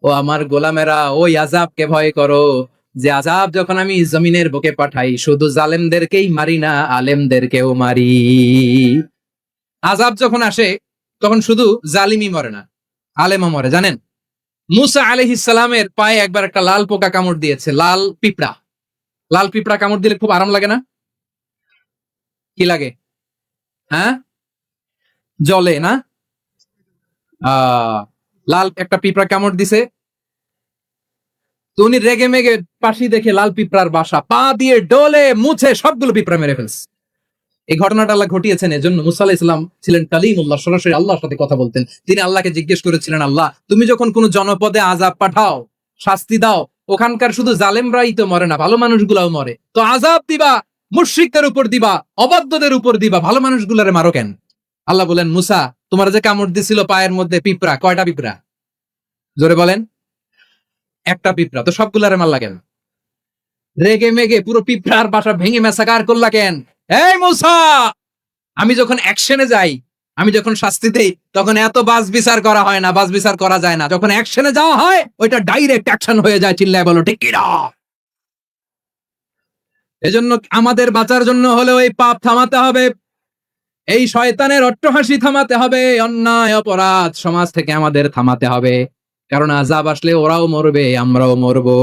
ও আমার গোলামেরা, ওই আযাবকে ভয় করো, যে আযাব যখন আমি জমিনের বুকে পাঠাই শুধু জালেমদেরকেই মারি না, আলেমদেরকেও মারি। আযাব যখন আসে তখন শুধু জালিমই মরে না, আলেমও মরে। জানেন, মুসা আলাইহিস সালামের পায়ে একবার একটা লাল পোকা কামড় দিয়েছে, লাল পিঁপড়া। লাল পিঁপড়া কামড় দিলে খুব আরাম লাগে না? কি লাগে? হ্যাঁ, জ্বলে না? লাল একটা পিঁপড়া কামড় দিছে, তো উনি রেগে মেগে পাশি দেখে লাল পিঁপড়ার বাসা, পা দিয়ে ডলে মুছে সবগুলো পিঁপড়া মেরে ফেলছে। এই ঘটনাটা আল্লাহ ঘটিয়েছেন এজন্য মুসা আলাইহিস সালাম ছিলেন কালিমুল্লাহ, সরাসরি আল্লাহর সাথে কথা বলতেন। তিনি আল্লাহকে জিজ্ঞেস করেছিলেন, আল্লাহ তুমি যখন কোন জনপদে আযাব পাঠাও, শাস্তি দাও, ওখানকার শুধু জালেমরাই তো মরে না, ভালো মানুষগুলাও মরে, তো আযাব দিবা মুশরিকদের উপর দিবা, অবাধ্যদের উপর দিবা, ভালো মানুষগুলারে মারো কেন? আল্লাহ বলেন, মুসা তোমার যে কামড় দিছিল পায়ের মধ্যে পিঁপড়া, কয়টা পিঁপড়া? জোরে বলেন। একটা পিঁপড়া, তো সবগুলারে মারলা কেন? রেগে মেগে পুরো পিঁপড়ার বাসা ভেঙে মেসাকার করলা কেন? এই মুসা, আমি যখন অ্যাকশনে যাই, আমি যখন শাস্তি দেই, তখন এত বাস বিচার করা হয় না, বাস বিচার করা যায় না। যখন অ্যাকশনে যাওয়া হয় ওইটা ডাইরেক্ট অ্যাকশন হয়ে যায়। চিল্লায় বলো ঠিক কিনা? এজন্য আমাদের বাঁচার জন্য হলেও এই পাপ থামাতে হবে, এই শয়তানের অট্টহাসি থামাতে হবে, অন্যায় অপরাধ সমাজ থেকে আমাদের থামাতে হবে। কারণ আযাব আসলে ওরাও মরবে, আমরাও মরবো।